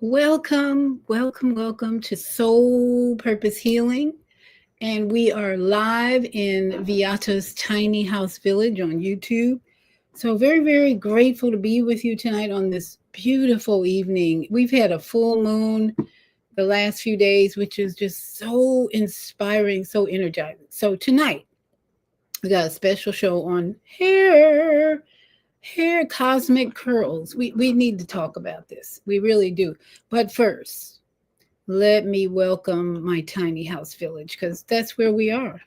Welcome to Soul Purpose Healing. And we are live in Viata's Tiny House Village on YouTube. So, very grateful to be with you tonight on this beautiful evening. We've had a full moon the last few days, which is just so inspiring, so energizing. So, tonight, we got a special show on hair cosmic curls. We need to talk about this. We really do. But first, let me welcome my tiny house village because that's where we are.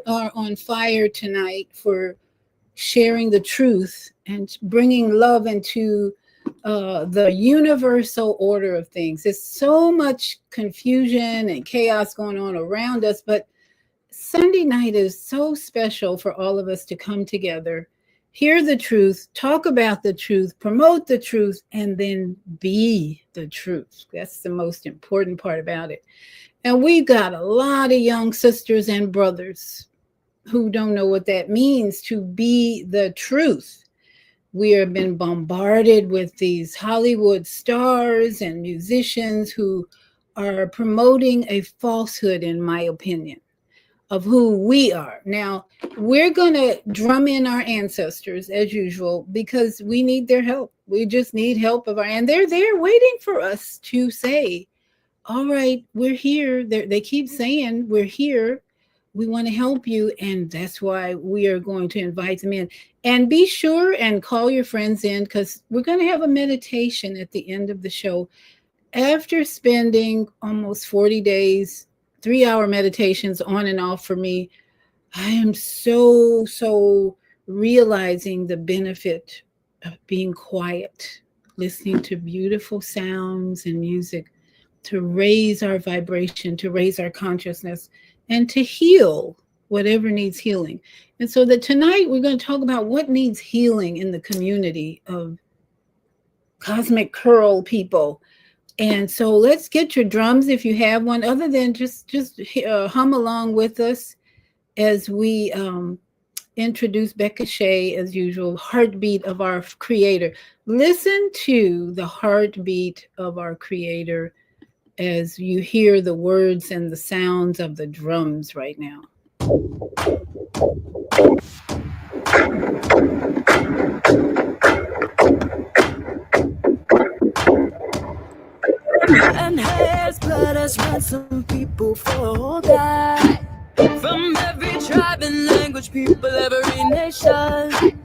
Are on fire tonight for sharing the truth and bringing love into the universal order of things. There's so much confusion and chaos going on around us, but Sunday night is so special for all of us to come together, hear the truth, talk about the truth, promote the truth, and then be the truth. That's the most important part about it. And we've got a lot of young sisters and brothers who don't know what that means to be the truth. We have been bombarded with these Hollywood stars and musicians who are promoting a falsehood, in my opinion, of who we are. Now, we're going to drum in our ancestors as usual because we need their help. We just need help and they're there waiting for us to say, all right, we're here. They keep saying we're here. We want to help you. And that's why we are going to invite them in. And be sure and call your friends in because we're going to have a meditation at the end of the show. After spending almost 40 days, 3-hour meditations on and off for me, I am so realizing the benefit of being quiet, listening to beautiful sounds and music, to raise our vibration, to raise our consciousness, and to heal whatever needs healing. And so that tonight we're going to talk about what needs healing in the community of cosmic curl people. And so let's get your drums if you have one, other than just hum along with us as we introduce Becca Shea, as usual, heartbeat of our creator. Listen to the heartbeat of our creator as you hear the words and the sounds of the drums right now. And has blood has ransomed people forgot. From every tribe and language, people, every nation.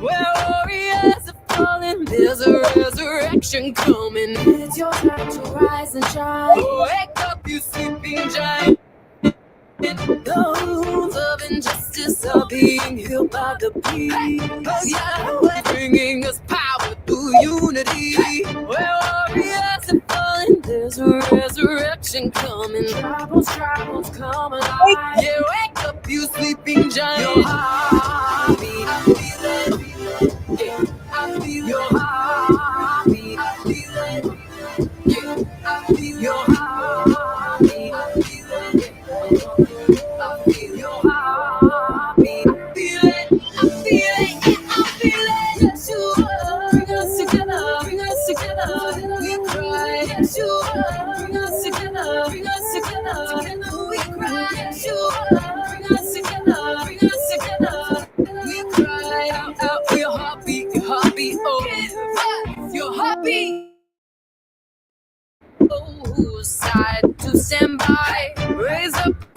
Where warriors are falling, there's a resurrection coming. It's your time to rise and shine. Wake up, you sleeping giant. The wounds of injustice are being healed by the people. Yahweh bringing us power through unity. Where warriors are falling, there's a resurrection coming. Tribals come alive. Yeah, wake up, you sleeping giant. Your heartbeat, I feel it. Yeah, I feel your heartbeat, I feel it. Yeah, I feel your heartbeat, I feel it. I feel your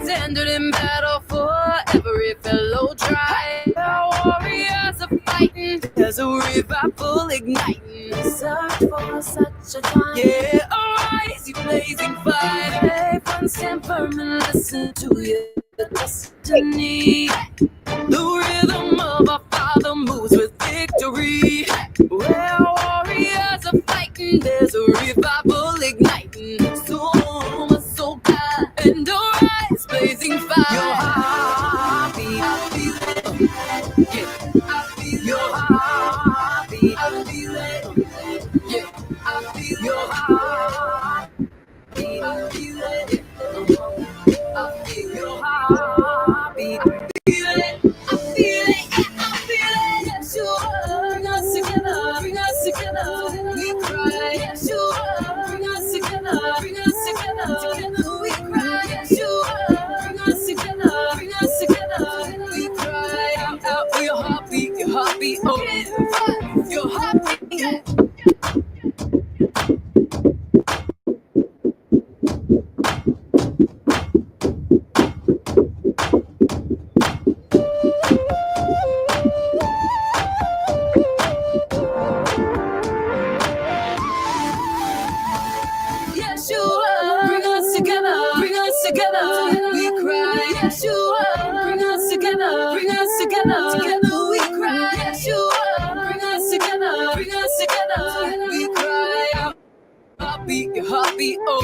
Standard in battle for every fellow tribe. Our warriors are fighting. There's a revival igniting. Search for such a time. Yeah, arise, you blazing fire. Brave and stand firm and listen to your destiny. The rhythm of our Father moves with victory. Where warriors are fighting, there's a revival igniting. So warm, so kind, and arise, blazing fire. Your heartbeat, I feel it. Yeah, I feel your heartbeat. I feel it. Yeah, I feel your heartbeat. I feel it. I feel your heartbeat. I feel it, I feel it, yes you are. Bring us together, bring us together. We cry, yes you are. Bring us together, bring us together. Together we cry, yes you are. Bring us together, bring us together. We cry out, out for your heartbeat, oh, your heartbeat. Yeshua, bring us together, bring us together. We cry, Yeshua, bring us together, bring us together. Together we cry, Yeshua, bring us together, bring us together. We cry out, heartbeat, your heartbeat, oh,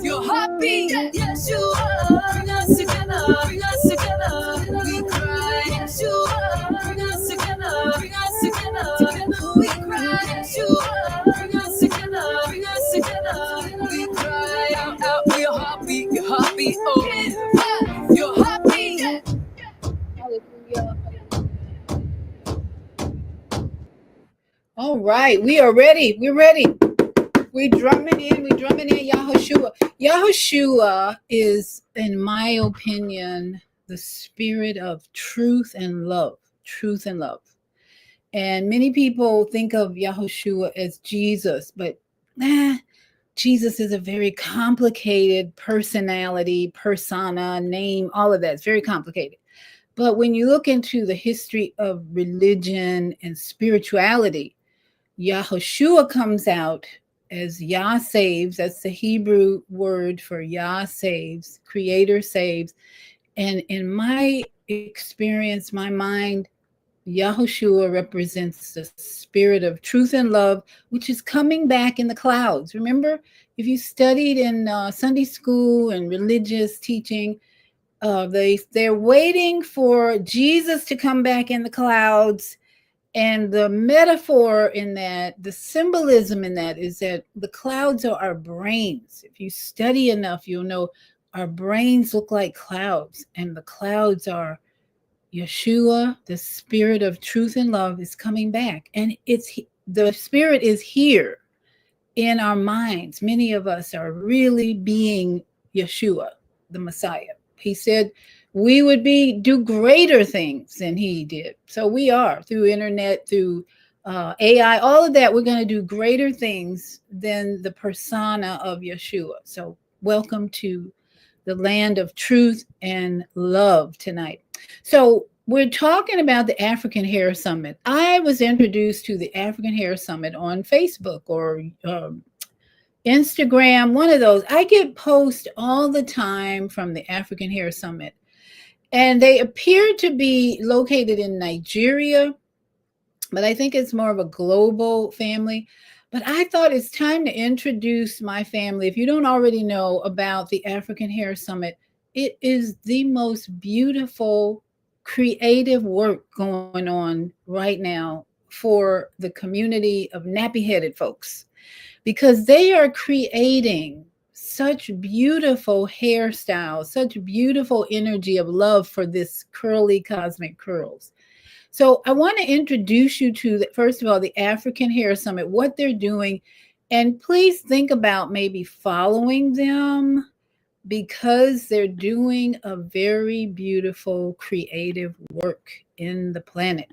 your heartbeat, Yeshua, bring us together, bring us together. We cry, Yeshua, bring us together, bring us together. Together we cry, Yeshua, bring us together, bring us together. We cry out, out for your heartbeat, oh, your heartbeat. Hallelujah. All right, we are ready. We're ready. We're drumming in. Yahushua. Yahushua is, in my opinion, the spirit of truth and love. Truth and love. And many people think of Yahushua as Jesus, but Jesus is a very complicated personality, persona, name, all of that. It's very complicated. But when you look into the history of religion and spirituality, Yahushua comes out as Yah saves. That's the Hebrew word for Yah saves, Creator saves. And in my experience, my mind, Yahushua represents the spirit of truth and love, which is coming back in the clouds. Remember, if you studied in Sunday school and religious teaching, they're waiting for Jesus to come back in the clouds. And the metaphor in that, the symbolism in that is that the clouds are our brains. If you study enough, you'll know our brains look like clouds, and the clouds are Yeshua. The spirit of truth and love is coming back, and the spirit is here in our minds. Many of us are really being Yeshua, the Messiah. He said we would do greater things than he did. So we are, through internet, through AI, all of that. We're going to do greater things than the persona of Yeshua. So welcome to the land of truth and love tonight. So we're talking about the African Hair Summit. I was introduced to the African Hair Summit on Facebook or Instagram, one of those. I get posts all the time from the African Hair Summit, and they appear to be located in Nigeria, but I think it's more of a global family. But I thought it's time to introduce my family. If you don't already know about the African Hair Summit, it is the most beautiful, creative work going on right now for the community of nappy-headed folks, because they are creating such beautiful hairstyles, such beautiful energy of love for this curly cosmic curls. So I want to introduce you to, first of all, the African Hair Summit, what they're doing. And please think about maybe following them, because they're doing a very beautiful creative work in the planet.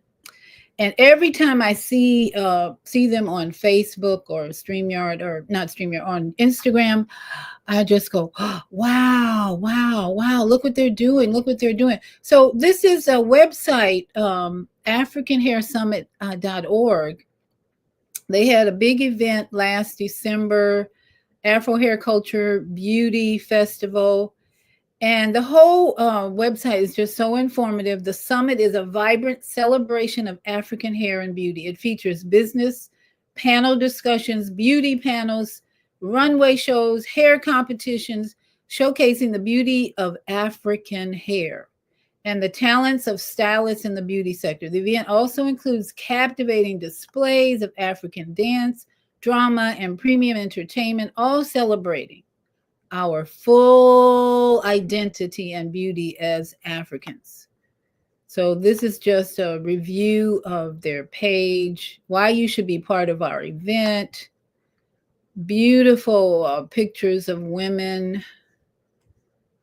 And every time I see them on Facebook or StreamYard, or not StreamYard, on Instagram, I just go, oh, wow, wow, wow, look what they're doing. Look what they're doing. So this is a website, AfricanHairSummit.org. They had a big event last December, Afro Hair Culture Beauty Festival. And the whole website is just so informative. The summit is a vibrant celebration of African hair and beauty. It features business, panel discussions, beauty panels, runway shows, hair competitions, showcasing the beauty of African hair and the talents of stylists in the beauty sector. The event also includes captivating displays of African dance, drama, and premium entertainment, all celebrating our full identity and beauty as Africans. So this is just a review of their page, why you should be part of our event. Beautiful pictures of women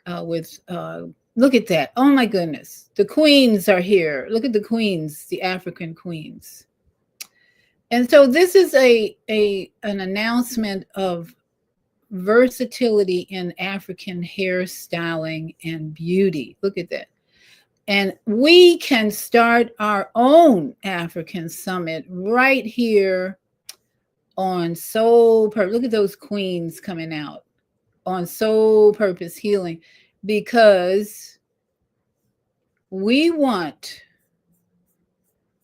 with, look at that. Oh my goodness. The queens are here. Look at the queens, the African queens. And so this is an announcement of versatility in African hairstyling and beauty. Look at that. And we can start our own African summit right here on Soul Purpose. Look at those queens coming out on Soul Purpose Healing, because we want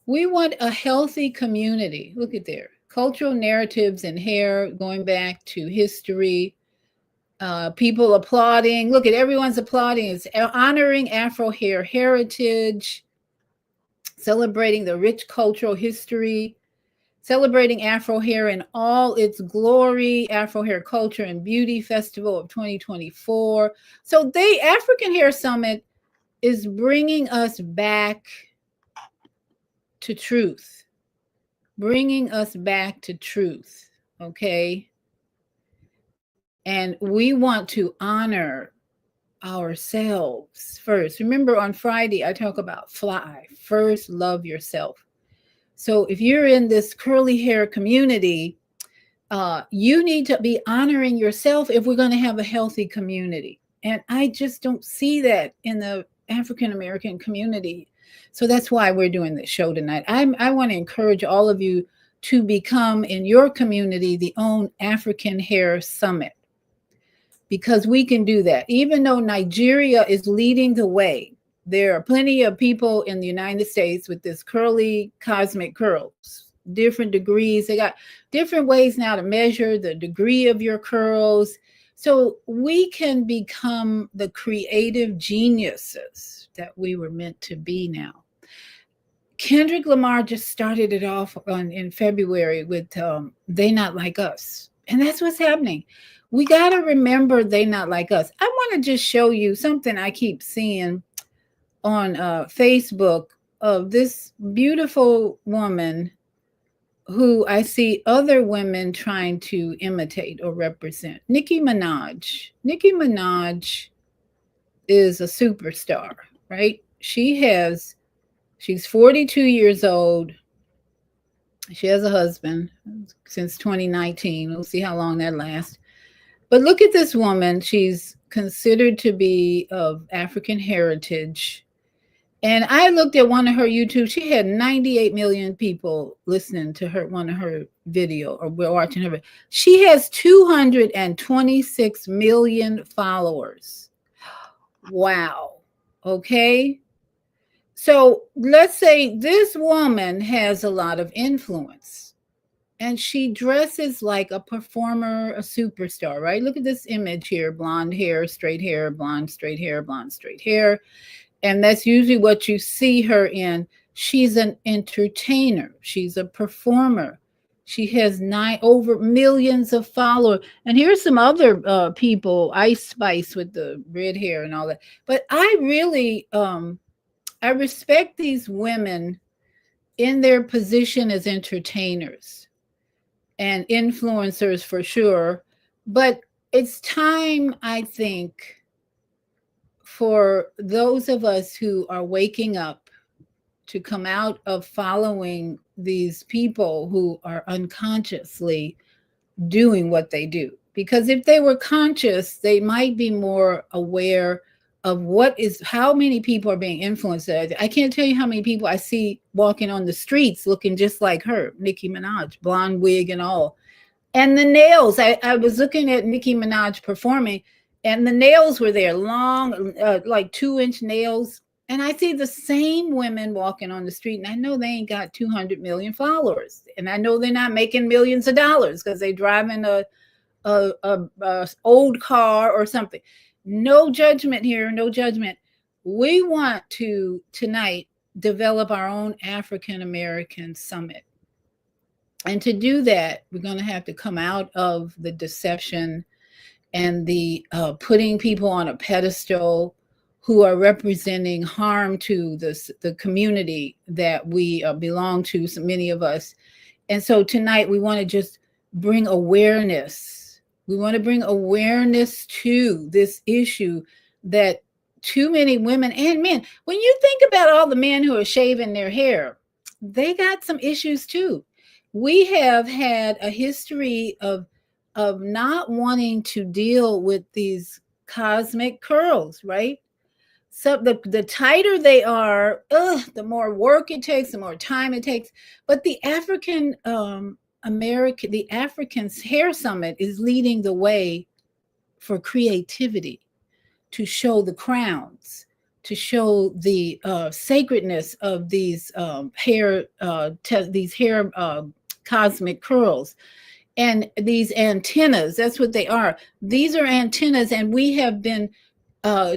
a healthy community. Look at there. Cultural narratives in hair going back to history. People applauding. Look at, everyone's applauding. It's honoring Afro hair heritage, celebrating the rich cultural history, celebrating Afro hair in all its glory, Afro Hair Culture and Beauty Festival of 2024. So African Hair Summit is bringing us back to truth, bringing us back to truth, okay? And we want to honor ourselves first. Remember, on Friday, I talk about fly. First, love yourself. So if you're in this curly hair community, you need to be honoring yourself if we're going to have a healthy community. And I just don't see that in the African American community. So that's why we're doing this show tonight. I want to encourage all of you to become, in your community, the own African Hair Summit, because we can do that. Even though Nigeria is leading the way, there are plenty of people in the United States with this curly cosmic curls, different degrees. They got different ways now to measure the degree of your curls. So we can become the creative geniuses that we were meant to be now. Kendrick Lamar just started it off in February with They Not Like Us. And that's what's happening. We got to remember They Not Like Us. I want to just show you something I keep seeing on Facebook of this beautiful woman who I see other women trying to imitate or represent. Nicki Minaj. Nicki Minaj is a superstar, right? She's 42 years old. She has a husband since 2019. We'll see how long that lasts. But look at this woman. She's considered to be of African heritage. And I looked at one of her YouTube. She had 98 million people listening to one of her video, or watching her. She has 226 million followers. Wow. Okay. So let's say this woman has a lot of influence and she dresses like a performer, a superstar, right? Look at this image here: blonde hair, straight hair, blonde, straight hair, blonde, straight hair. And that's usually what you see her in. She's an entertainer. She's a performer. She has over millions of followers. And here's some other people, Ice Spice with the red hair and all that. But I really, I respect these women in their position as entertainers and influencers for sure. But it's time, I think, for those of us who are waking up to come out of following these people who are unconsciously doing what they do. Because if they were conscious, they might be more aware of how many people are being influenced. I can't tell you how many people I see walking on the streets looking just like her, Nicki Minaj, blonde wig and all. And the nails, I was looking at Nicki Minaj performing, and the nails were there, long, like 2-inch nails. And I see the same women walking on the street, and I know they ain't got 200 million followers. And I know they're not making millions of dollars because they driving a old car or something. No judgment here, no judgment. We want to tonight develop our own African American summit. And to do that, we're going to have to come out of the deception and the putting people on a pedestal who are representing harm to the community that we belong to, so many of us. And so tonight we want to just bring awareness. We want to bring awareness to this issue that too many women and men, when you think about all the men who are shaving their hair, they got some issues too. We have had a history of not wanting to deal with these cosmic curls, right? So the tighter they are, the more work it takes, the more time it takes. But the African Hair Summit is leading the way for creativity, to show the crowns, to show the sacredness of these hair cosmic curls. And these antennas, that's what they are. These are antennas, and we have been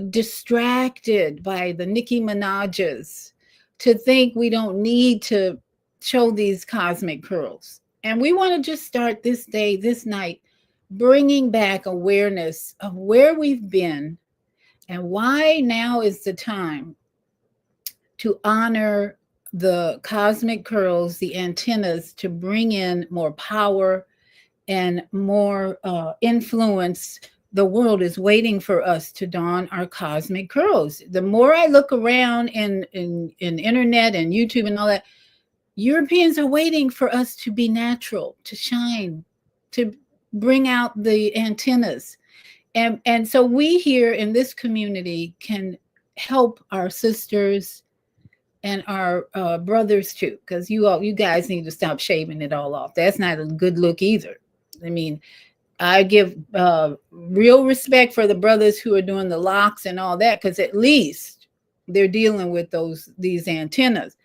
distracted by the Nicki Minaj's to think we don't need to show these cosmic curls. And we want to just start this day, this night, bringing back awareness of where we've been and why now is the time to honor the cosmic curls, the antennas, to bring in more power and more influence. The world is waiting for us to don our cosmic curls. The more I look around in internet and YouTube and all that, Europeans are waiting for us to be natural, to shine, to bring out the antennas. And so we here in this community can help our sisters and our brothers too, because you guys need to stop shaving it all off. That's not a good look either. I mean, I give real respect for the brothers who are doing the locks and all that, because at least they're dealing with these antennas.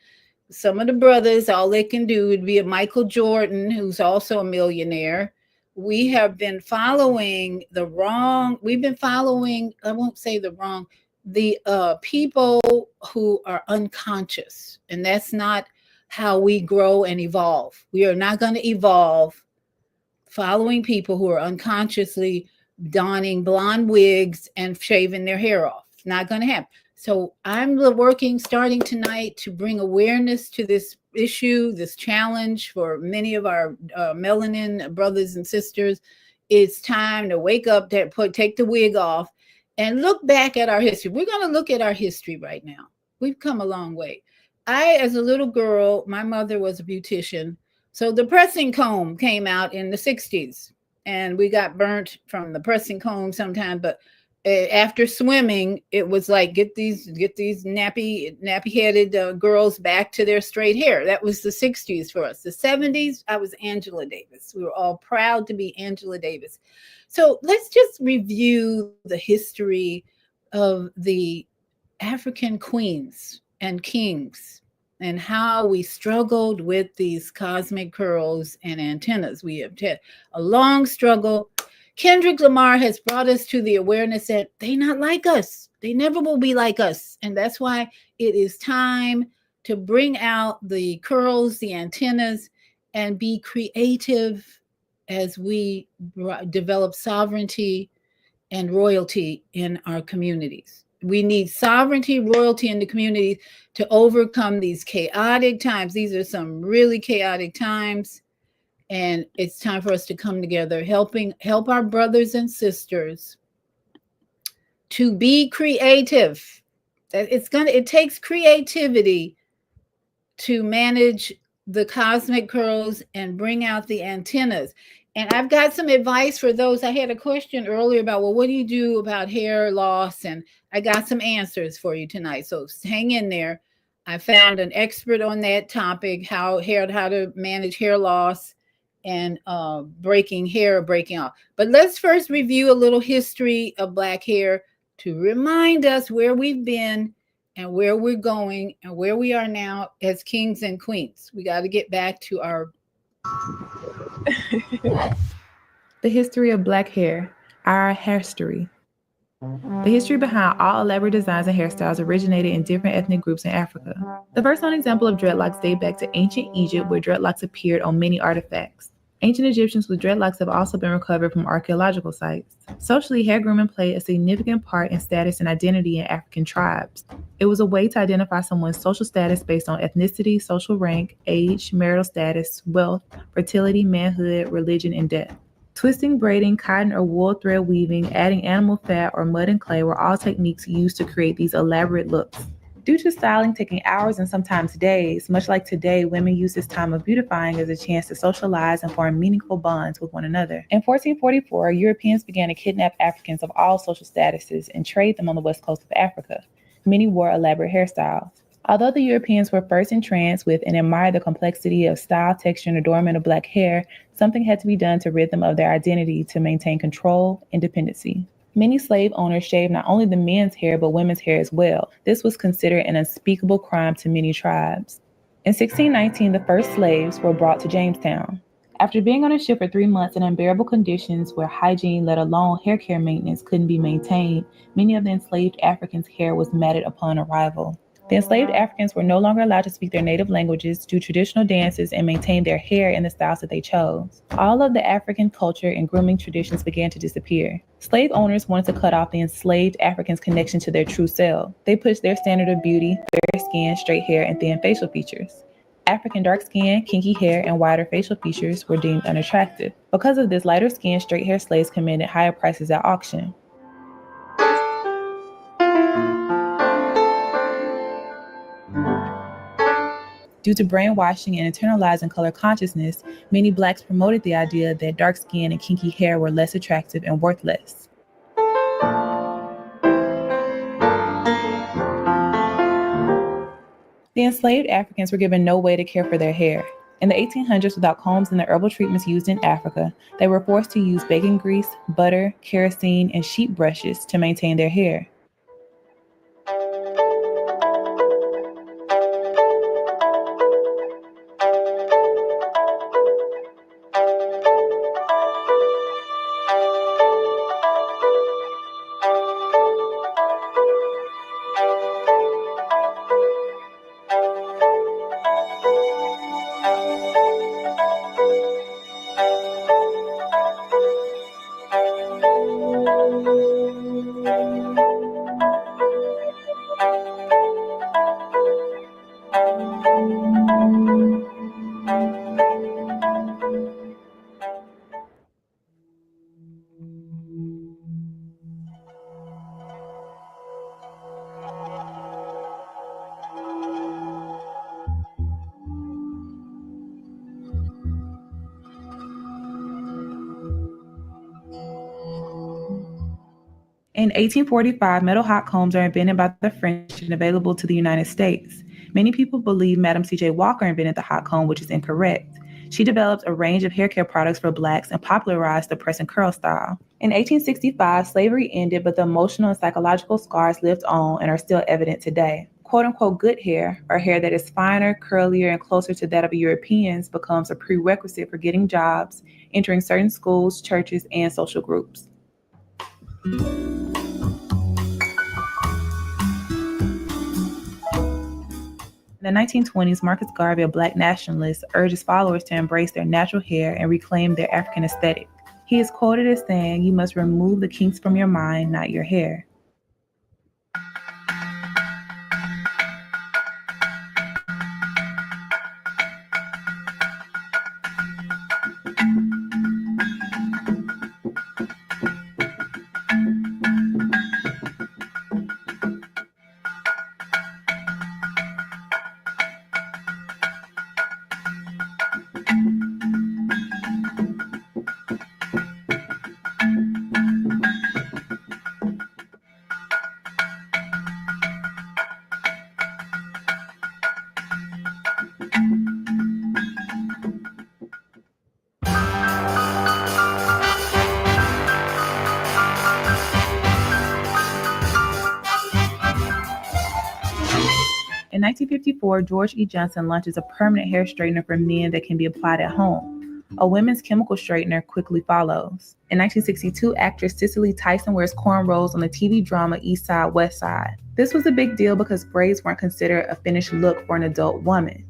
Some of the brothers, all they can do would be a Michael Jordan, who's also a millionaire. We have been following I won't say the wrong, the people who are unconscious. And that's not how we grow and evolve. We are not going to evolve following people who are unconsciously donning blonde wigs and shaving their hair off. It's not going to happen. So I'm starting tonight to bring awareness to this issue, this challenge for many of our melanin brothers and sisters. It's time to wake up, take the wig off and look back at our history. We're going to look at our history right now. We've come a long way. As a little girl, my mother was a beautician. So the pressing comb came out in the 60s, and we got burnt from the pressing comb sometime. But after swimming, it was like, get these nappy-headed girls back to their straight hair. That was the 60s for us. The 70s, I was Angela Davis. We were all proud to be Angela Davis. So let's just review the history of the African queens and kings and how we struggled with these cosmic curls and antennas. We have had a long struggle. Kendrick Lamar has brought us to the awareness that they're not like us. They never will be like us. And that's why it is time to bring out the curls, the antennas, and be creative as we develop sovereignty and royalty in our communities. We need sovereignty, royalty in the community to overcome these chaotic times. These are some really chaotic times. And it's time for us to come together, help our brothers and sisters to be creative. It takes creativity to manage the cosmic curls and bring out the antennas. And I've got some advice for those. I had a question earlier about, well, what do you do about hair loss? And I got some answers for you tonight. So hang in there. I found an expert on that topic, how to manage hair loss and breaking hair or breaking off. But let's first review a little history of Black hair to remind us where we've been and where we're going and where we are now as kings and queens. We got to get back to our The history of Black hair, our hairstory. The history behind all elaborate designs and hairstyles originated in different ethnic groups in Africa. The first known example of dreadlocks date back to ancient Egypt, where dreadlocks appeared on many artifacts. Ancient Egyptians with dreadlocks have also been recovered from archaeological sites. Socially, hair grooming played a significant part in status and identity in African tribes. It was a way to identify someone's social status based on ethnicity, social rank, age, marital status, wealth, fertility, manhood, religion, and death. Twisting, braiding, cotton or wool thread weaving, adding animal fat, or mud and clay were all techniques used to create these elaborate looks. Due to styling taking hours and sometimes days, much like today, women use this time of beautifying as a chance to socialize and form meaningful bonds with one another. In 1444, Europeans began to kidnap Africans of all social statuses and trade them on the west coast of Africa. Many wore elaborate hairstyles. Although the Europeans were first entranced with and admired the complexity of style, texture, and adornment of Black hair, something had to be done to rid them of their identity to maintain control and dependency. Many slave owners shaved not only the men's hair, but women's hair as well. This was considered an unspeakable crime to many tribes. In 1619, the first slaves were brought to Jamestown. After being on a ship for 3 months in unbearable conditions where hygiene, let alone hair care maintenance, couldn't be maintained, many of the enslaved Africans' hair was matted upon arrival. The enslaved Africans were no longer allowed to speak their native languages, do traditional dances, and maintain their hair in the styles that they chose. All of the African culture and grooming traditions began to disappear. Slave owners wanted to cut off the enslaved Africans' connection to their true self. They pushed their standard of beauty, fair skin, straight hair, and thin facial features. African dark skin, kinky hair, and wider facial features were deemed unattractive. Because of this, lighter skinned, straight hair slaves commanded higher prices at auction. Due to brainwashing and internalizing color consciousness, many Blacks promoted the idea that dark skin and kinky hair were less attractive and worth less. The enslaved Africans were given no way to care for their hair. In the 1800s, without combs and the herbal treatments used in Africa, they were forced to use bacon grease, butter, kerosene, and sheep brushes to maintain their hair. In 1845, metal hot combs are invented by the French and available to the United States. Many people believe Madam C.J. Walker invented the hot comb, which is incorrect. She developed a range of hair care products for Blacks and popularized the press and curl style. In 1865, slavery ended, but the emotional and psychological scars lived on and are still evident today. Quote-unquote good hair, or hair that is finer, curlier, and closer to that of Europeans, becomes a prerequisite for getting jobs, entering certain schools, churches, and social groups. In the 1920s, Marcus Garvey, a Black nationalist, urged his followers to embrace their natural hair and reclaim their African aesthetic. He is quoted as saying, "You must remove the kinks from your mind, not your hair." In 1954, George E. Johnson launches a permanent hair straightener for men that can be applied at home. A women's chemical straightener quickly follows. In 1962, actress Cicely Tyson wears cornrows on the TV drama East Side, West Side. This was a big deal because braids weren't considered a finished look for an adult woman.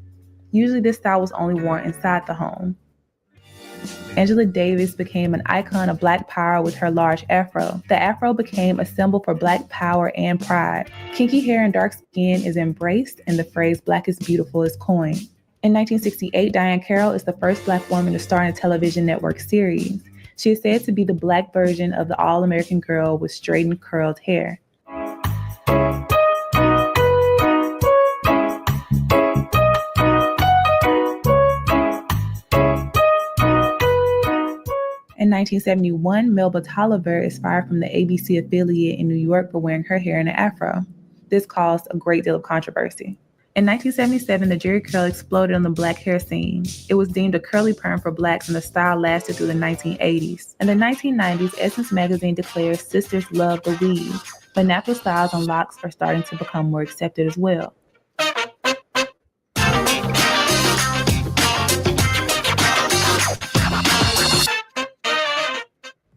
Usually this style was only worn inside the home. Angela Davis became an icon of Black power with her large afro. The afro became a symbol for Black power and pride. Kinky hair and dark skin is embraced, and the phrase Black is beautiful is coined. In 1968, Diahann Carroll is the first Black woman to star in a television network series. She is said to be the Black version of the all-American girl with straightened, curled hair. In 1971, Melba Tolliver is fired from the ABC affiliate in New York for wearing her hair in an afro. This caused a great deal of controversy. In 1977, the Jerry curl exploded on the Black hair scene. It was deemed a curly perm for Blacks, and the style lasted through the 1980s. In the 1990s, Essence magazine declares sisters love the weave, but natural styles and locks are starting to become more accepted as well.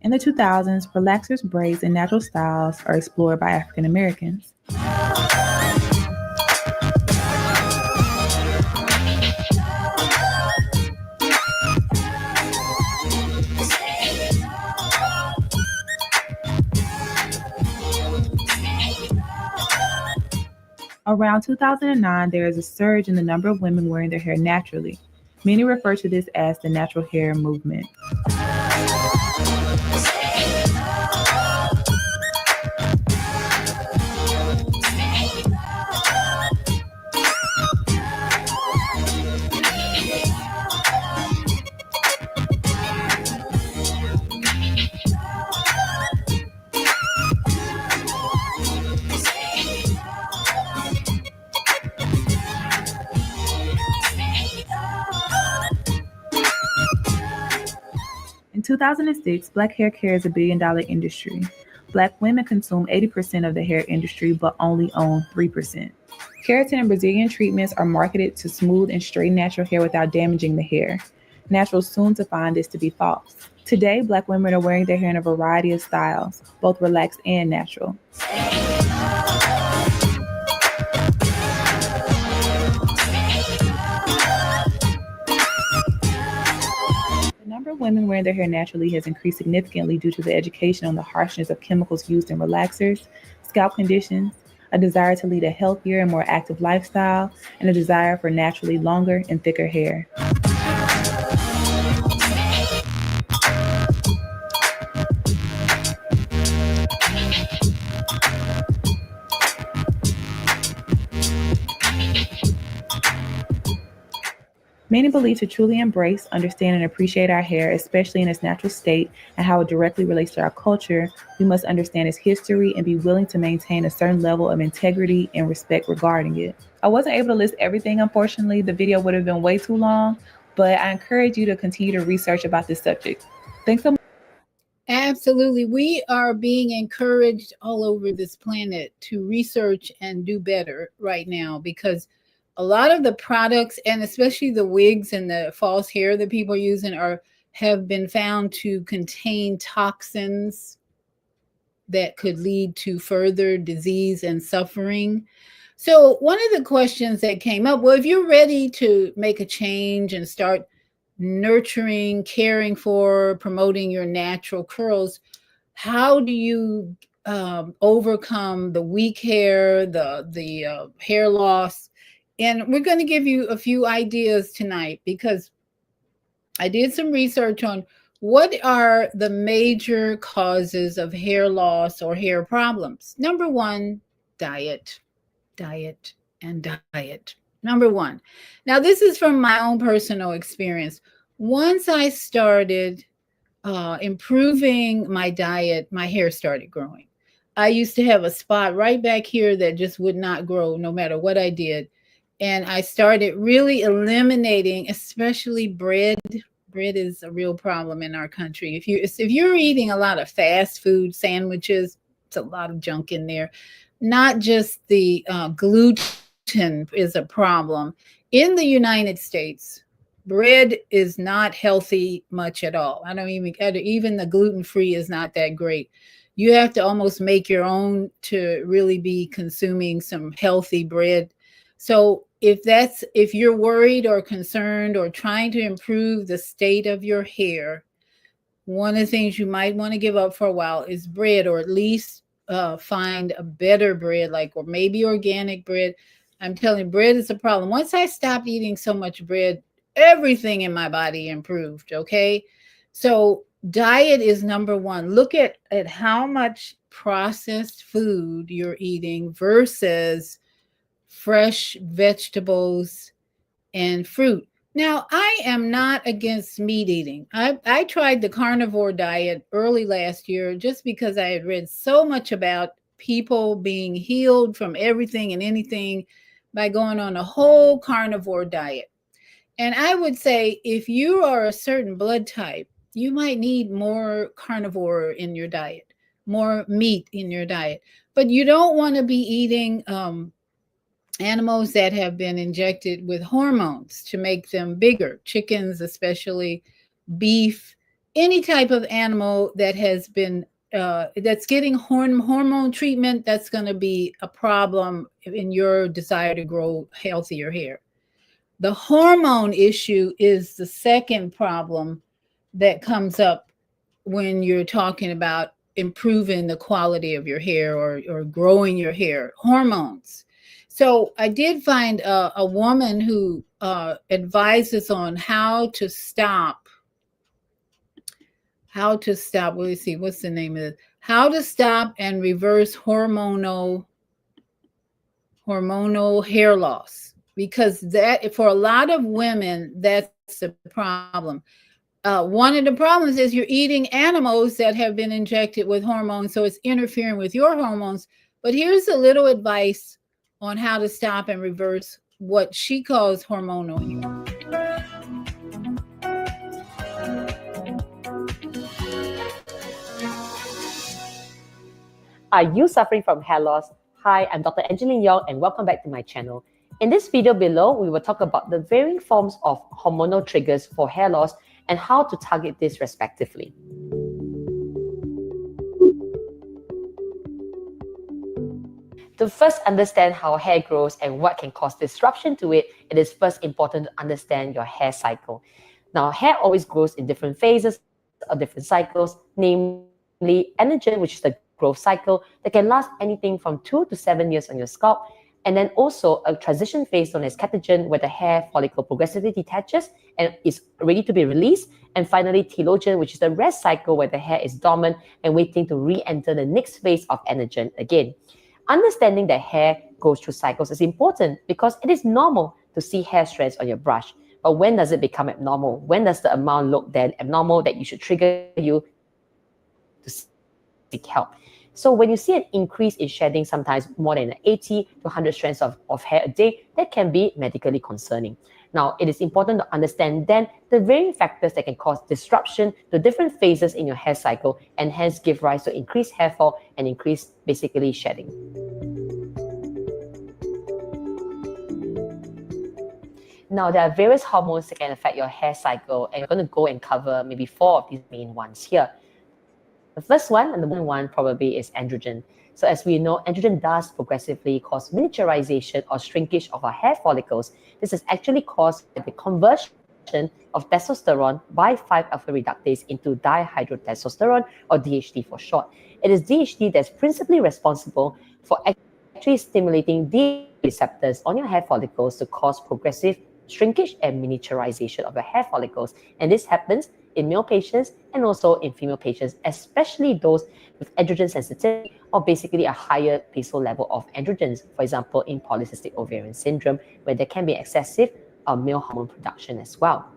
In the 2000s, relaxers, braids, and natural styles are explored by African Americans. Around 2009, there is a surge in the number of women wearing their hair naturally. Many refer to this as the natural hair movement. In 2006, Black hair care is a billion-dollar industry. Black women consume 80% of the hair industry, but only own 3%. Keratin and Brazilian treatments are marketed to smooth and straighten natural hair without damaging the hair. Naturals soon to find this to be false. Today, Black women are wearing their hair in a variety of styles, both relaxed and natural. The number of women wearing their hair naturally has increased significantly due to the education on the harshness of chemicals used in relaxers, scalp conditions, a desire to lead a healthier and more active lifestyle, and a desire for naturally longer and thicker hair. Many believe to truly embrace, understand, and appreciate our hair, especially in its natural state and how it directly relates to our culture, we must understand its history and be willing to maintain a certain level of integrity and respect regarding it. I wasn't able to list everything, unfortunately. The video would have been way too long, but I encourage you to continue to research about this subject. Thanks so much. Absolutely. We are being encouraged all over this planet to research and do better right now, because a lot of the products, and especially the wigs and the false hair that people are using, have been found to contain toxins that could lead to further disease and suffering. So one of the questions that came up, well, if you're ready to make a change and start nurturing, caring for, promoting your natural curls, how do you overcome the weak hair, the hair loss? And we're going to give you a few ideas tonight, because I did some research on what are the major causes of hair loss or hair problems. Number one, diet, and diet. Number one. Now, this is from my own personal experience. Once I started improving my diet, my hair started growing. I used to have a spot right back here that just would not grow no matter what I did. And I started really eliminating, especially bread. Bread is a real problem in our country. If you're eating a lot of fast food sandwiches, it's a lot of junk in there. Not just the gluten is a problem. In the United States, bread is not healthy much at all. I don't even the gluten-free is not that great. You have to almost make your own to really be consuming some healthy bread. So if you're worried or concerned or trying to improve the state of your hair, one of the things you might want to give up for a while is bread, or at least find a better bread, like, or maybe organic bread. I'm telling you, bread is a problem. Once I stopped eating so much bread, everything in my body improved. Okay. So diet is number one. Look at how much processed food you're eating versus fresh vegetables and fruit. Now, I am not against meat eating. I tried the carnivore diet early last year just because I had read so much about people being healed from everything and anything by going on a whole carnivore diet. And I would say if you are a certain blood type, you might need more carnivore in your diet, more meat in your diet. But you don't want to be eating animals that have been injected with hormones to make them bigger. Chickens, especially beef, any type of animal that has been that's getting hormone treatment, that's going to be a problem in your desire to grow healthier hair. The hormone issue is the second problem that comes up when you're talking about improving the quality of your hair or growing your hair. Hormones. So I did find a woman who advises on how to stop. Let me see, what's the name of it? How to stop and reverse hormonal hair loss. Because that, for a lot of women, that's the problem. One of the problems is you're eating animals that have been injected with hormones, so it's interfering with your hormones. But here's a little advice on how to stop and reverse what she calls hormonal hair. Are you suffering from hair loss? Hi, I'm Dr. Angeline Yong and welcome back to my channel. In this video below, we will talk about the varying forms of hormonal triggers for hair loss and how to target this respectively. To first understand how hair grows and what can cause disruption to it, it is first important to understand your hair cycle. Now, hair always grows in different phases or different cycles, namely anagen, which is the growth cycle that can last anything from 2 to 7 years on your scalp, and then also a transition phase known as catagen, where the hair follicle progressively detaches and is ready to be released, and finally telogen, which is the rest cycle where the hair is dormant and waiting to re-enter the next phase of anagen again. Understanding that hair goes through cycles is important because it is normal to see hair strands on your brush. But when does it become abnormal? When does the amount look then abnormal that you should trigger you to seek help? So when you see an increase in shedding, sometimes more than 80 to 100 strands of hair a day, that can be medically concerning. Now, it is important to understand then the varying factors that can cause disruption to different phases in your hair cycle and hence give rise to increased hair fall and increased basically shedding. Now, there are various hormones that can affect your hair cycle, and we're going to go and cover maybe 4 of these main ones here. The first one, and the main one probably, is androgen. So as we know, androgen does progressively cause miniaturization or shrinkage of our hair follicles. This is actually caused by the conversion of testosterone by 5-alpha reductase into dihydrotestosterone, or DHT for short. It is DHT that's principally responsible for actually stimulating the receptors on your hair follicles to cause progressive shrinkage and miniaturization of your hair follicles. And this happens in male patients and also in female patients, especially those with androgen sensitivity or basically a higher basal level of androgens, for example, in polycystic ovarian syndrome, where there can be excessive male hormone production as well.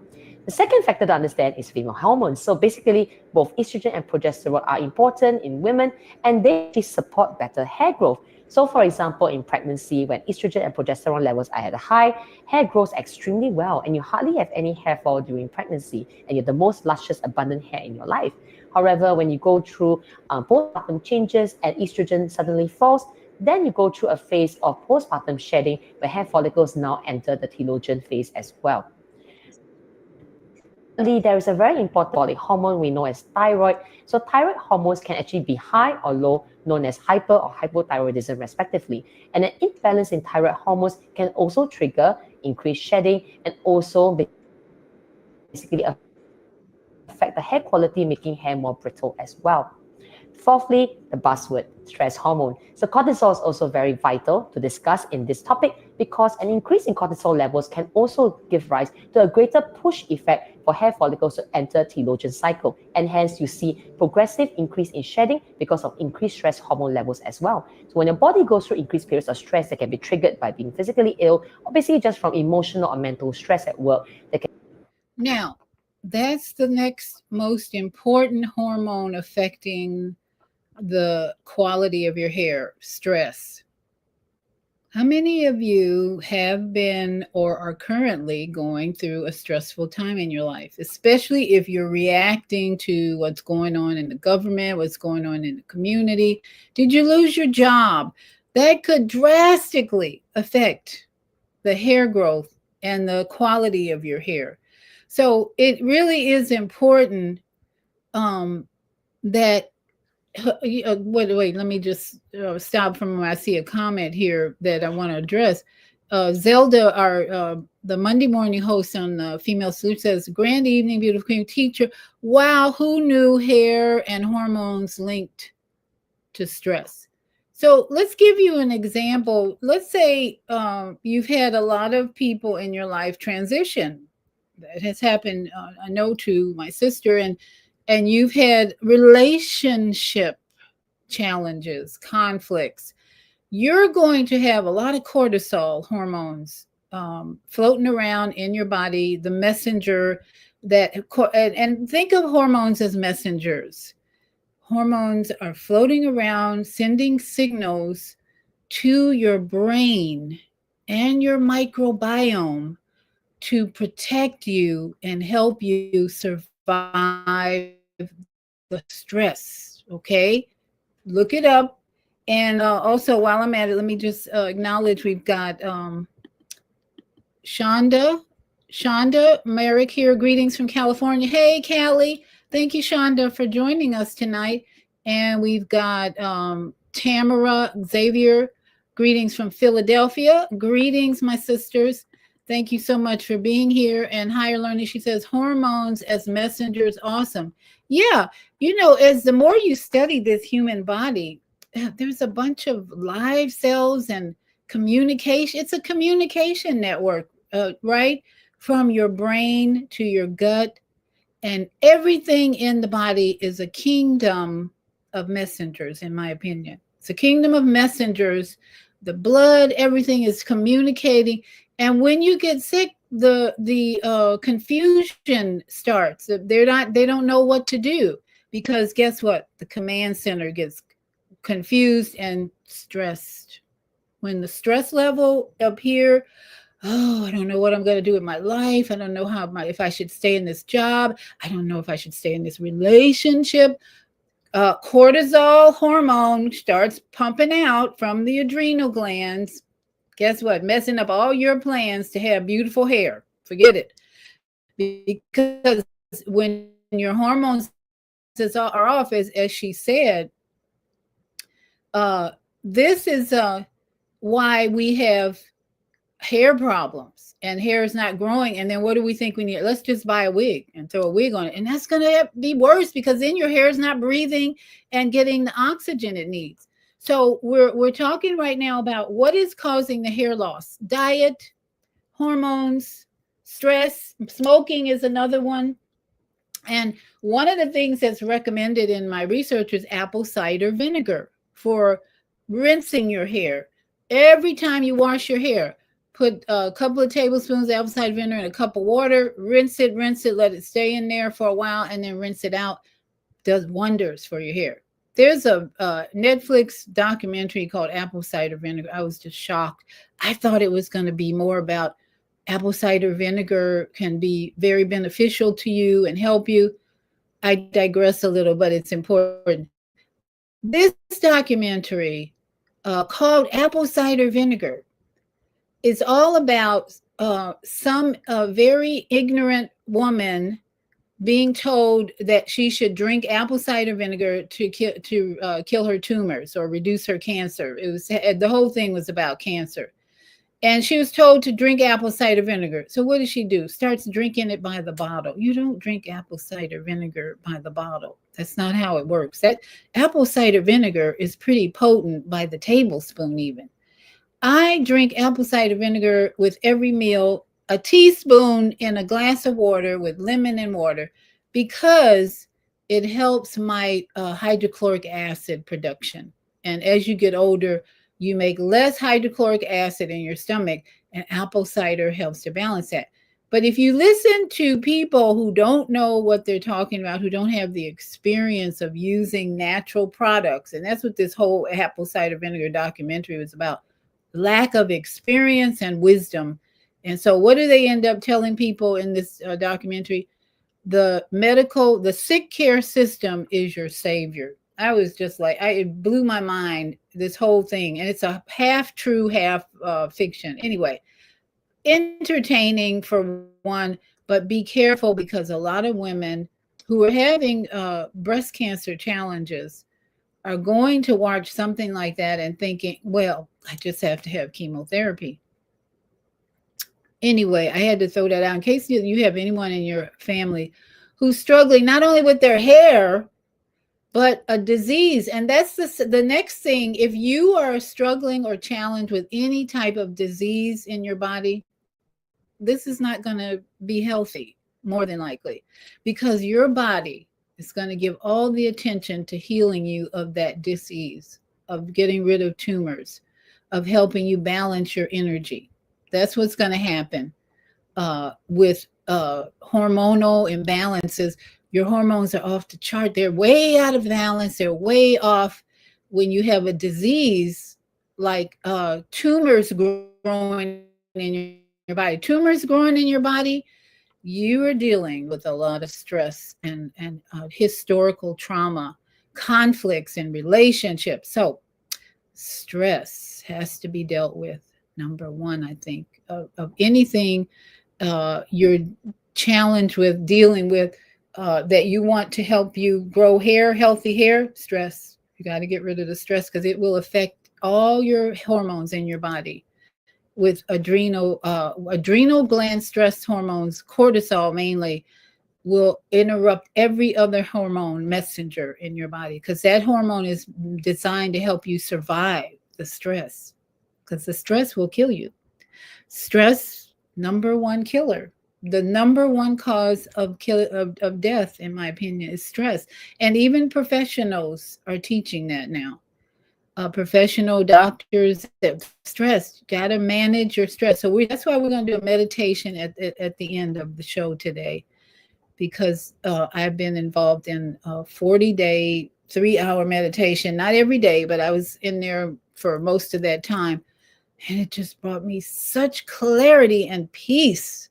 The second factor to understand is female hormones. So basically, both estrogen and progesterone are important in women, and they support better hair growth. So for example, in pregnancy, when estrogen and progesterone levels are at a high, hair grows extremely well and you hardly have any hair fall during pregnancy, and you're the most luscious, abundant hair in your life. However, when you go through postpartum changes and estrogen suddenly falls, Then you go through a phase of postpartum shedding where hair follicles now enter the telogen phase as well. There is a very important hormone we know as thyroid. So thyroid hormones can actually be high or low, known as hyper or hypothyroidism respectively. And an imbalance in thyroid hormones can also trigger increased shedding and also basically affect the hair quality, making hair more brittle as well. Fourthly, the buzzword, stress hormone. So cortisol is also very vital to discuss in this topic because an increase in cortisol levels can also give rise to a greater push effect for hair follicles to enter telogen cycle. And hence you see progressive increase in shedding because of increased stress hormone levels as well. So when your body goes through increased periods of stress that can be triggered by being physically ill or basically just from emotional or mental stress at work. Now, that's the next most important hormone affecting the quality of your hair, stress. How many of you have been or are currently going through a stressful time in your life, especially if you're reacting to what's going on in the government, what's going on in the community? Did you lose your job? That could drastically affect the hair growth and the quality of your hair. So it really is important that wait, let me just stop from when I see a comment here that I want to address. Zelda, our the Monday morning host on Female Salute says, "Grand evening, beautiful queen teacher. Wow, who knew hair and hormones linked to stress?" So let's give you an example. Let's say you've had a lot of people in your life transition. That has happened. I know to my sister, and you've had relationship challenges, conflicts. You're going to have a lot of cortisol hormones floating around in your body, the messenger that, and think of hormones as messengers. Hormones are floating around, sending signals to your brain and your microbiome to protect you and help you survive the stress. Okay, look it up. And also, while I'm at it, let me just acknowledge we've got Shonda Merrick here. Greetings from California. Hey, Callie. Thank you, Shonda, for joining us tonight. And we've got Tamara Xavier. Greetings from Philadelphia. Greetings, my sisters. Thank you so much for being here. And Higher Learning, she says, hormones as messengers. Awesome. Yeah, you know, as the more you study this human body, there's a bunch of live cells and communication. It's a communication network, right? From your brain to your gut. And everything in the body is a kingdom of messengers, in my opinion. It's a kingdom of messengers. The blood, everything is communicating. And when you get sick, the confusion starts. They don't know what to do, because guess what? The command center gets confused and stressed. When the stress level up here, oh, I don't know what I'm going to do with my life. I don't know if I should stay in this job. I don't know if I should stay in this relationship. Cortisol hormone starts pumping out from the adrenal glands. Guess what? Messing up all your plans to have beautiful hair. Forget it. Because when your hormones are off, as she said, this is why we have hair problems and hair is not growing. And then what do we think we need? Let's just buy a wig and throw a wig on it. And that's going to be worse, because then your hair is not breathing and getting the oxygen it needs. So we're talking right now about what is causing the hair loss. Diet, hormones, stress, smoking is another one. And one of the things that's recommended in my research is apple cider vinegar for rinsing your hair. Every time you wash your hair, put a couple of tablespoons of apple cider vinegar in a cup of water, rinse it, let it stay in there for a while, and then rinse it out. Does wonders for your hair. There's a Netflix documentary called Apple Cider Vinegar. I was just shocked. I thought it was going to be more about apple cider vinegar can be very beneficial to you and help you. I digress a little, but it's important. This documentary called apple cider vinegar. It's all about some very ignorant woman being told that she should drink apple cider vinegar to kill her tumors or reduce her cancer. It was the whole thing was about cancer, and she was told to drink apple cider vinegar. So what does she do? Starts drinking it by the bottle. You don't drink apple cider vinegar by the bottle. That's not how it works. That apple cider vinegar is pretty potent by the tablespoon even. I drink apple cider vinegar with every meal, a teaspoon in a glass of water with lemon and water, because it helps my hydrochloric acid production. And as you get older, you make less hydrochloric acid in your stomach, and apple cider helps to balance that. But if you listen to people who don't know what they're talking about, who don't have the experience of using natural products, and that's what this whole apple cider vinegar documentary was about, lack of experience and wisdom. And so what do they end up telling people in this documentary? The sick care system is your savior. I was just like, it blew my mind, this whole thing. And it's a half true, half fiction. Anyway, entertaining for one, but be careful, because a lot of women who are having breast cancer challenges are going to watch something like that and thinking, well, I just have to have chemotherapy. Anyway, I had to throw that out in case you have anyone in your family who's struggling not only with their hair, but a disease. And that's the next thing. If you are struggling or challenged with any type of disease in your body, this is not going to be healthy, more than likely, because your body is going to give all the attention to healing you of that disease, of getting rid of tumors, of helping you balance your energy. That's what's going to happen with hormonal imbalances. Your hormones are off the chart. They're way out of balance. They're way off. When you have a disease like tumors growing in your body, you are dealing with a lot of stress and historical trauma, conflicts in relationships. So stress has to be dealt with. Number one, I think, of anything you're challenged with, dealing with, that you want to help you grow hair, healthy hair, stress. You got to get rid of the stress, because it will affect all your hormones in your body. With adrenal gland stress hormones, cortisol mainly, will interrupt every other hormone messenger in your body, because that hormone is designed to help you survive the stress, because the stress will kill you. Stress, number one killer. The number one cause of death, in my opinion, is stress. And even professionals are teaching that now. Professional doctors that stress, got to manage your stress. So that's why we're going to do a meditation at the end of the show today, because I've been involved in a 40-day, 3-hour meditation, not every day, but I was in there for most of that time. And it just brought me such clarity and peace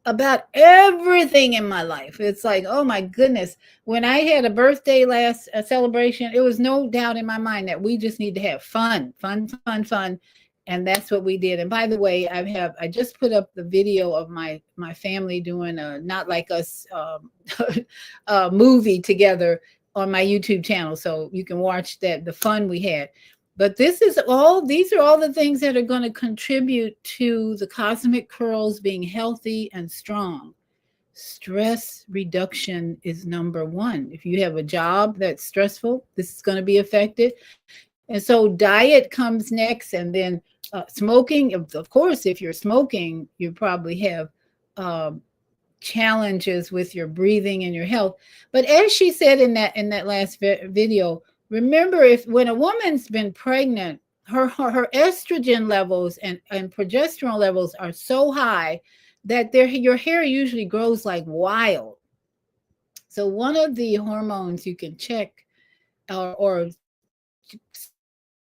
about everything in my life. It's like, oh my goodness. When I had a birthday last celebration, it was no doubt in my mind that we just need to have fun. And that's what we did. And by the way, I just put up the video of my family doing a Not Like Us movie together on my YouTube channel. So you can watch the fun we had. But these are all the things that are going to contribute to the Cosmic Curls being healthy and strong. Stress reduction is number one. If you have a job that's stressful, this is going to be affected. And so diet comes next, and then smoking. Of course, if you're smoking, you probably have challenges with your breathing and your health. But as she said in that last video, remember, when a woman's been pregnant, her estrogen levels and progesterone levels are so high that your hair usually grows like wild. So one of the hormones you can check, or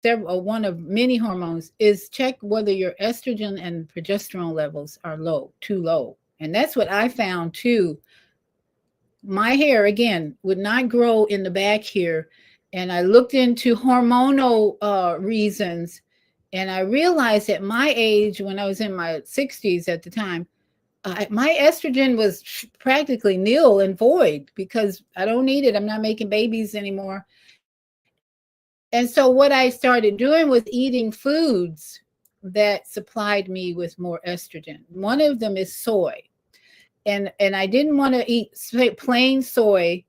one of many hormones, is check whether your estrogen and progesterone levels are too low. And that's what I found too. My hair, again, would not grow in the back here And I looked into hormonal reasons, and I realized at my age, when I was in my 60s at the time, my estrogen was practically nil and void because I don't need it. I'm not making babies anymore. And so what I started doing was eating foods that supplied me with more estrogen. One of them is soy. And I didn't want to eat plain soy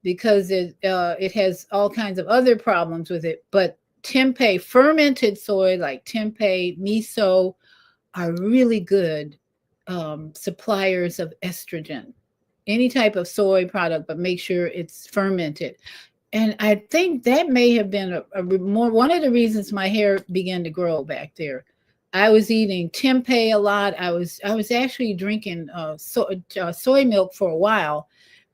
because it has all kinds of other problems with it. But tempeh, fermented soy like tempeh, miso, are really good suppliers of estrogen. Any type of soy product, but make sure it's fermented. And I think that may have been one of the reasons my hair began to grow back there. I was eating tempeh a lot. I was actually drinking soy milk for a while,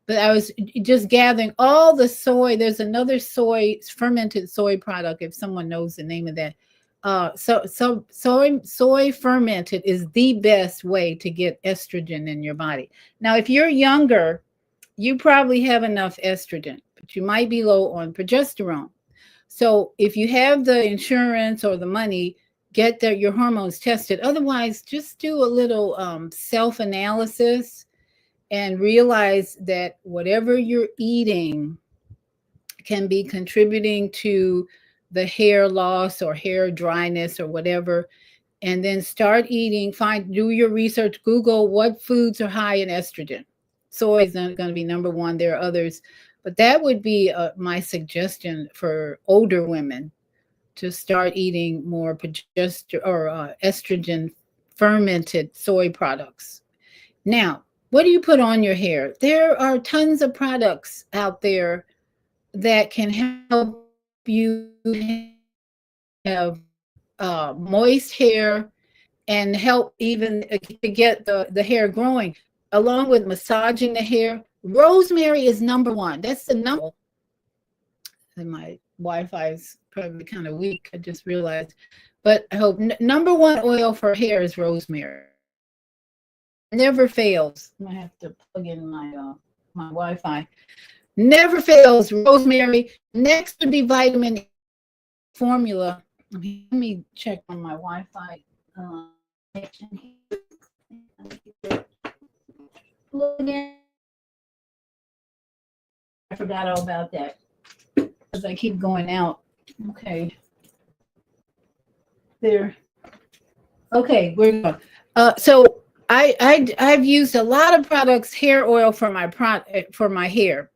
but I was just gathering all the soy. There's another fermented soy product, if someone knows the name of that. Soy fermented is the best way to get estrogen in your body. Now, if you're younger, you probably have enough estrogen, but you might be low on progesterone. So if you have the insurance or the money, get your hormones tested. Otherwise, just do a little self-analysis and realize that whatever you're eating can be contributing to the hair loss or hair dryness or whatever. And then start eating, do your research, Google what foods are high in estrogen. Soy is going to be number one. There are others, but that would be my suggestion for older women, to start eating more estrogen fermented soy products. Now, what do you put on your hair? There are tons of products out there that can help you have moist hair and help even to get the hair growing, along with massaging the hair. Rosemary is number one. That's the number. And my Wi-Fi is probably kind of weak, I just realized. But I hope number one oil for hair is rosemary. Never fails. I have to plug in my Wi-Fi. Never fails, rosemary. Next would be vitamin E formula. Let me check on my Wi-Fi connection here. Plug in. I forgot all about that because I keep going out. Okay. There. Okay, we're going. So I've used a lot of products, hair oil for my hair.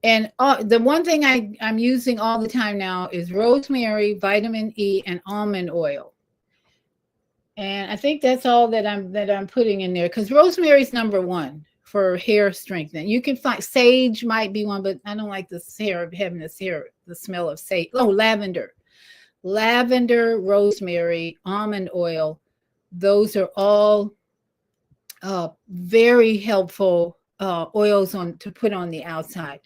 And the one thing I'm using all the time now is rosemary, vitamin E, and almond oil. And I think that's all that I'm putting in there, because rosemary is number one for hair strengthening. You can find sage might be one, but I don't like the smell of sage. Oh, lavender, rosemary, almond oil. Those are all very helpful oils to put on the outside.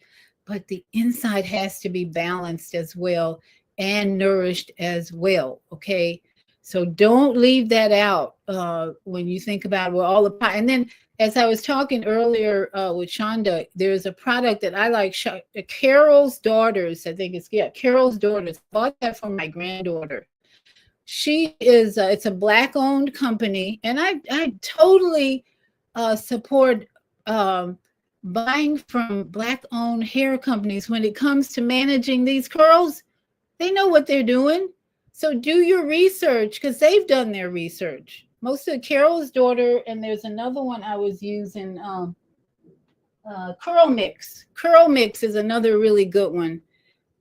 But the inside has to be balanced as well and nourished as well. Okay. So don't leave that out when you think about all the. And then, as I was talking earlier with Shonda, there's a product that I like, Carol's Daughters. I think it's Carol's Daughters. Bought that for my granddaughter. She is. It's a Black-owned company, and I totally support buying from Black-owned hair companies when it comes to managing these curls. They know what they're doing. So do your research, because they've done their research. Most of Carol's Daughter, and there's another one I was using, Curl Mix. Curl Mix is another really good one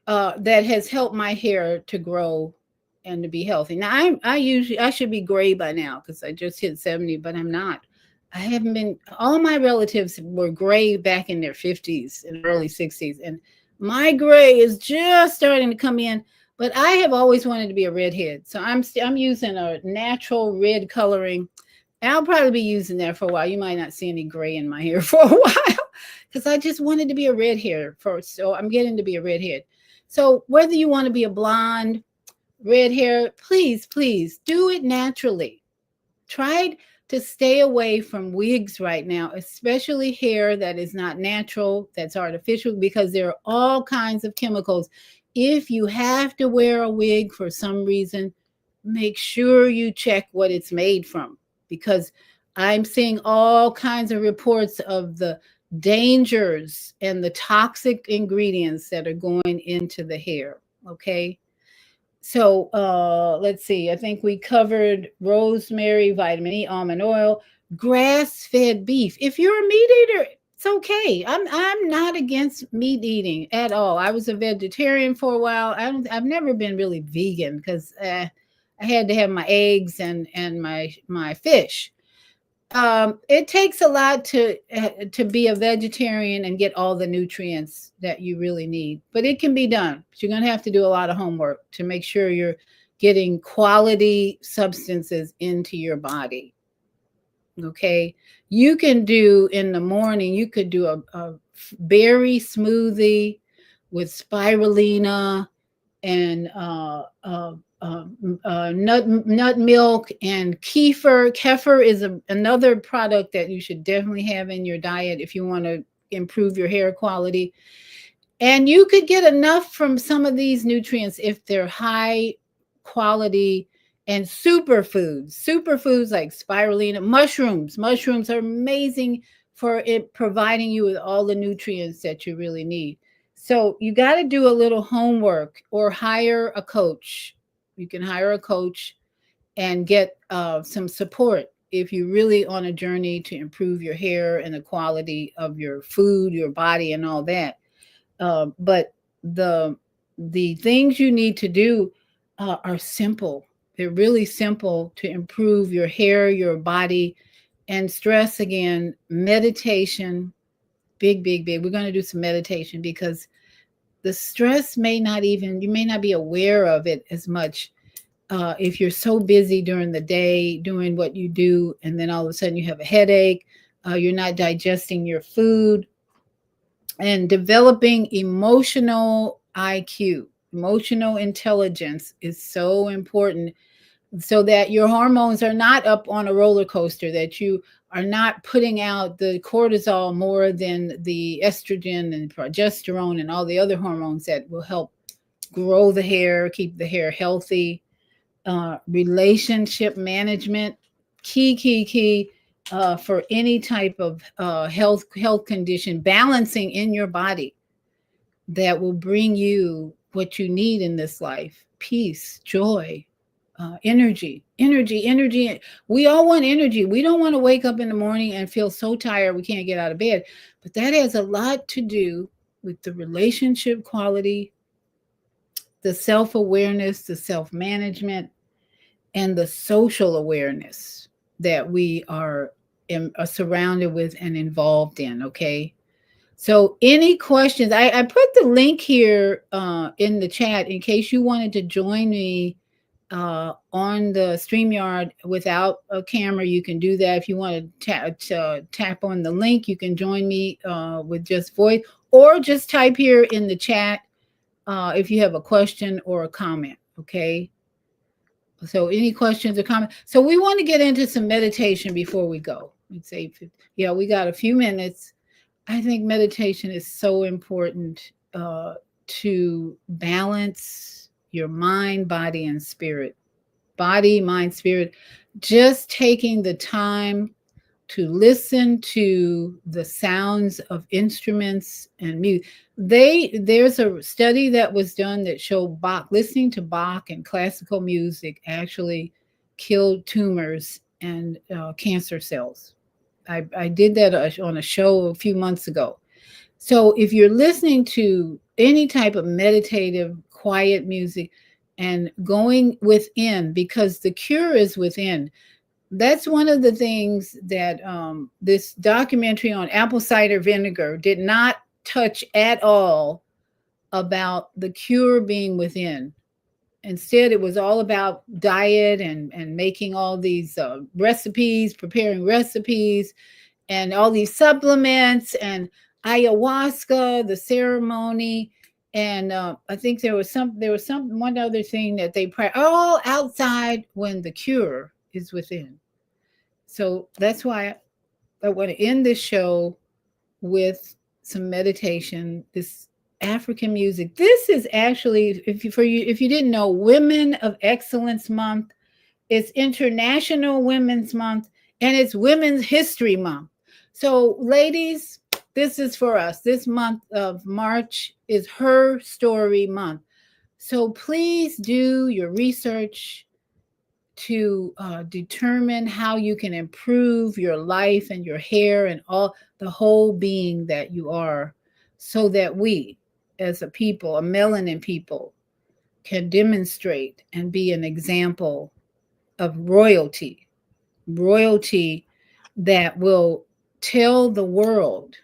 that has helped my hair to grow and to be healthy. Now, I should be gray by now because I just hit 70, but I'm not. I haven't been. All my relatives were gray back in their 50s and early 60s, and my gray is just starting to come in. But I have always wanted to be a redhead, so I'm using a natural red coloring. I'll probably be using that for a while. You might not see any gray in my hair for a while because I just wanted to be a redhead first. So I'm getting to be a redhead. So whether you want to be a blonde, red hair, please do it naturally. Try to stay away from wigs right now, especially hair that is not natural, that's artificial, because there are all kinds of chemicals If you have to wear a wig for some reason, make sure you check what it's made from, because I'm seeing all kinds of reports of the dangers and the toxic ingredients that are going into the hair. Okay. So let's see. I think we covered rosemary, vitamin E, almond oil, grass-fed beef. If you're a meat eater, it's okay. I'm not against meat eating at all. I was a vegetarian for a while. I've never been really vegan because I had to have my eggs and my fish. It takes a lot to be a vegetarian and get all the nutrients that you really need, but it can be done. But you're going to have to do a lot of homework to make sure you're getting quality substances into your body. Okay, you can do in the morning, you could do a berry smoothie with spirulina and nut milk and kefir. Kefir is another product that you should definitely have in your diet if you want to improve your hair quality. And you could get enough from some of these nutrients if they're high quality and superfoods like spirulina. Mushrooms are amazing for it, providing you with all the nutrients that you really need. So you got to do a little homework or hire a coach. You can hire a coach and get some support if you're really on a journey to improve your hair and the quality of your food, your body, and all that. But the things you need to do are simple. They're really simple to improve your hair, your body, and stress again. Meditation, big. We're going to do some meditation because the stress you may not be aware of it as much if you're so busy during the day doing what you do, and then all of a sudden you have a headache, you're not digesting your food. And developing emotional IQ, emotional intelligence is so important, so that your hormones are not up on a roller coaster, that you are not putting out the cortisol more than the estrogen and progesterone and all the other hormones that will help grow the hair, keep the hair healthy. Relationship management, key. For any type of health condition, balancing in your body that will bring you what you need in this life: peace, joy, energy. We all want energy. We don't want to wake up in the morning and feel so tired we can't get out of bed. But that has a lot to do with the relationship quality, the self-awareness, the self-management, and the social awareness that we are surrounded with and involved in. Okay. So any questions? I put the link here in the chat in case you wanted to join me on the StreamYard without a camera. You can do that. If you want to tap on the link, you can join me with just voice, or just type here in the chat if you have a question or a comment. Okay. So any questions or comments? So we want to get into some meditation before we go. It's 8:50. Yeah, we got a few minutes. I think meditation is so important to balance your mind, body, and spirit. Body, mind, spirit. Just taking the time to listen to the sounds of instruments and music. There's a study that was done that showed listening to Bach and classical music actually killed tumors and cancer cells. I did that on a show a few months ago. So if you're listening to any type of meditative, quiet music and going within, because the cure is within. That's one of the things that this documentary on apple cider vinegar did not touch at all, about the cure being within. Instead, it was all about diet and making all these recipes, preparing recipes, and all these supplements, and ayahuasca, the ceremony. And I think there was one other thing that they all outside when the cure is within. So that's why I want to end this show with some meditation. This African music. This is actually, if you didn't know, Women of Excellence Month. It's International Women's Month, and it's Women's History Month. So, ladies, this is for us. This month of March is Her Story Month. So please do your research to determine how you can improve your life and your hair and all the whole being that you are, so that we, as a people, a melanin people, can demonstrate and be an example of royalty that will tell the world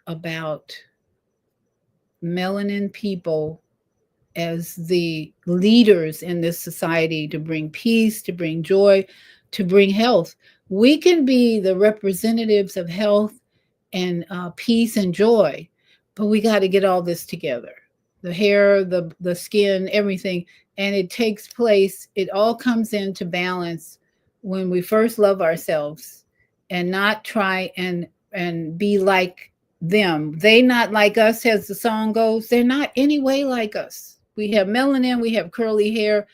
about melanin people as the leaders in this society, to bring peace, to bring joy, to bring health. We can be the representatives of health and peace and joy, but we got to get all this together. The hair, the skin, everything. And it takes place, it all comes into balance when we first love ourselves and not try and be like them. They not like us, as the song goes. They're not any way like us. We have melanin, we have curly hair,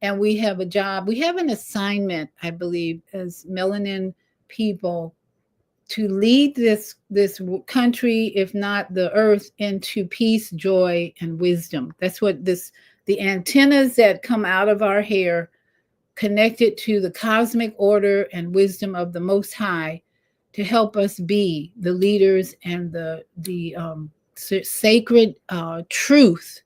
and we have a job. We have an assignment, I believe, as melanin people, to lead this country, if not the earth, into peace, joy, and wisdom. That's what the antennas that come out of our hair, connected to the cosmic order and wisdom of the Most High, to help us be the leaders and the sacred truth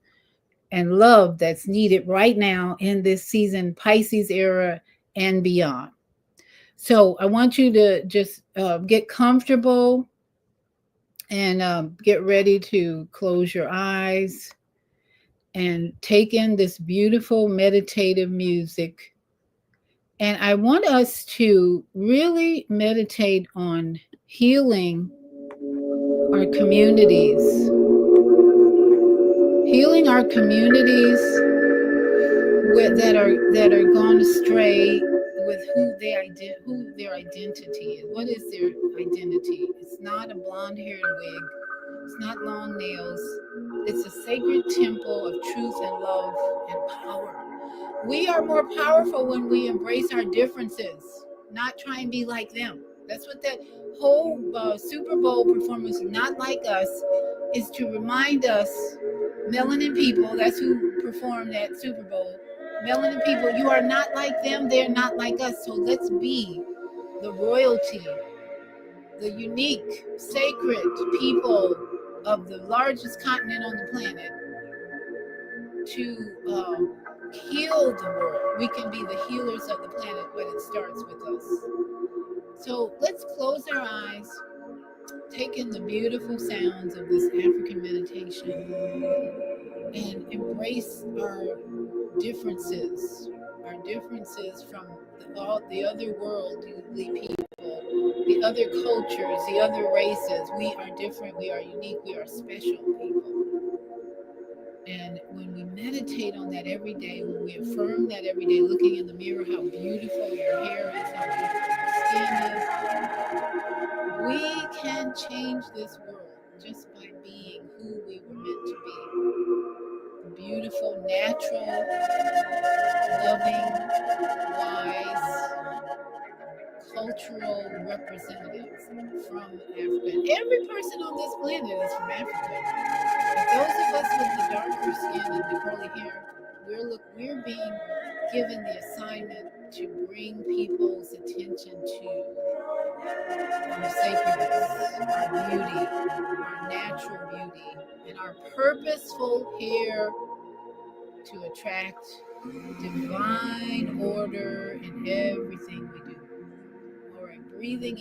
and love that's needed right now in this season, Pisces era and beyond. So I want you to just get comfortable and get ready to close your eyes and take in this beautiful meditative music. And I want us to really meditate on healing our communities. Healing our communities that are gone astray with who their identity is. What is their identity? It's not a blonde-haired wig. It's not long nails. It's a sacred temple of truth and love and power. We are more powerful when we embrace our differences, not try and be like them. That's what that whole Super Bowl performance, Not Like Us, is to remind us, melanin people, that's who performed at Super Bowl. Melanin people, you are not like them, they're not like us. So let's be the royalty, the unique, sacred people of the largest continent on the planet, to heal the world. We can be the healers of the planet, but it starts with us. So let's close our eyes, take in the beautiful sounds of this African meditation, and embrace our differences from the other worldly people, the other cultures, the other races. We are different, we are unique, we are special people. And when we meditate on that every day, when we affirm that every day, looking in the mirror, how beautiful your hair is, how beautiful your skin is, we can change this world just by being who we were meant to be. Beautiful, natural, loving, wise, cultural representatives from Africa. And every person on this planet is from Africa. But those of us with the darker skin and the curly hair, we're being given the assignment to bring people's attention to our sacredness, our beauty, our natural beauty, and our purposeful hair to attract divine order in everything we do. All right, breathing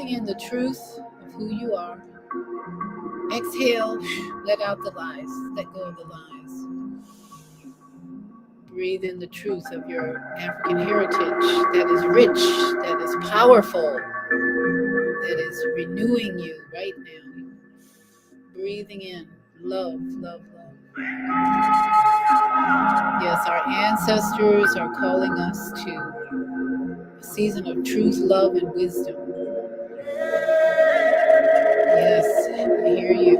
in the truth of who you are. Exhale, let out the lies, let go of the lies. Breathe in the truth of your African heritage that is rich, that is powerful, that is renewing you right now. Breathing in love, love, love. Yes, our ancestors are calling us to a season of truth, love, and wisdom. hear you.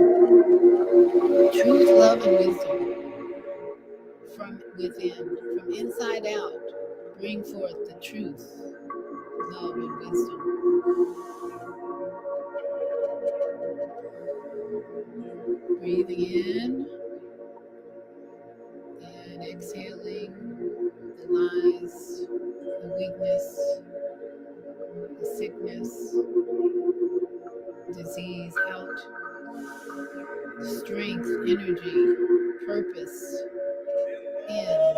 Truth, love, and wisdom from within, from inside out. Bring forth the truth, love, and wisdom. Breathing in and exhaling the lies, the weakness, the sickness, disease out. Strength, energy, purpose in.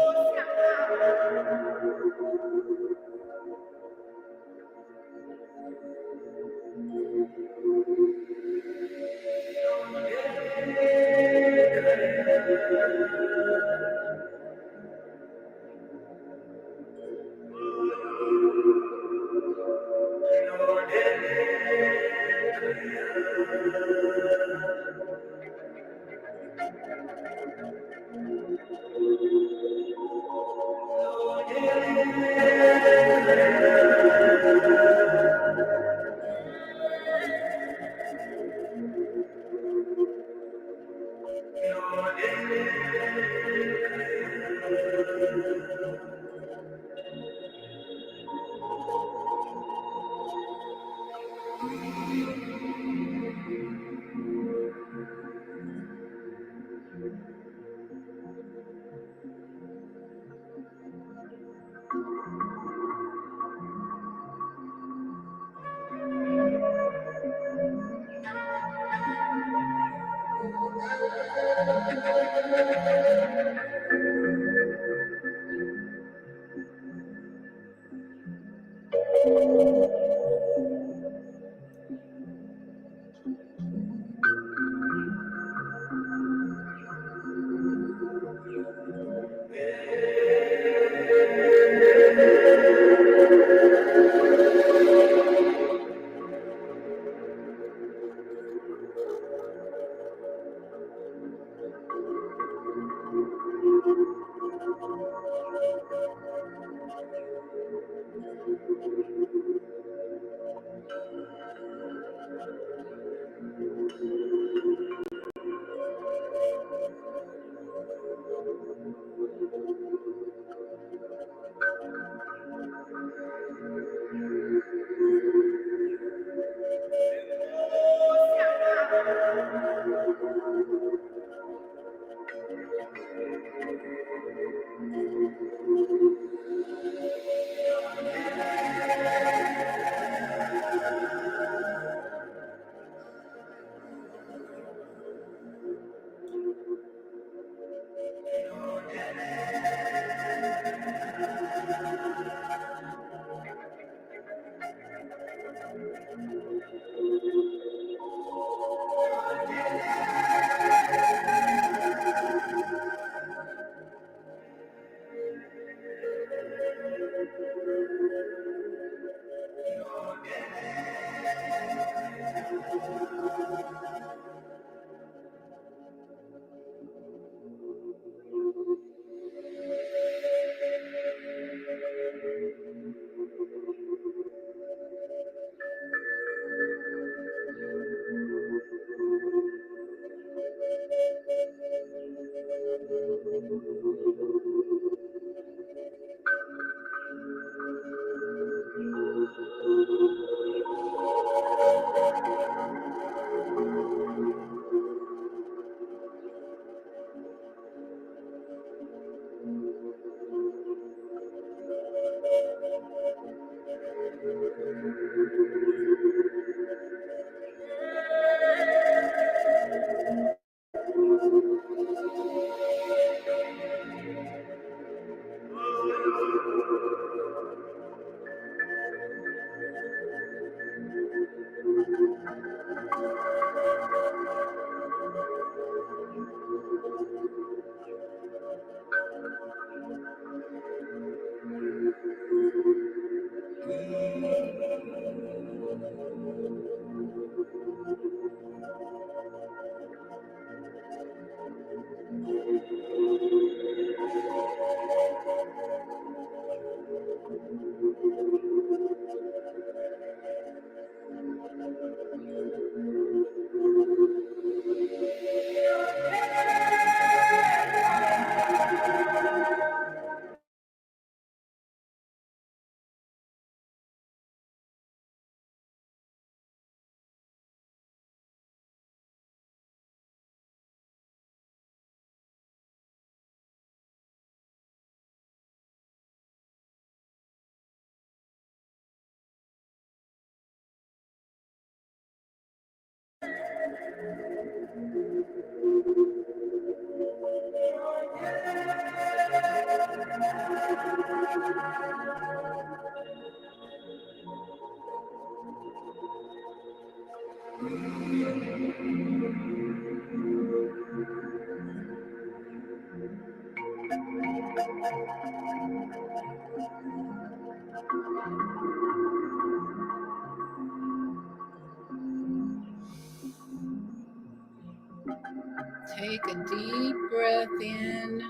Take a deep breath in.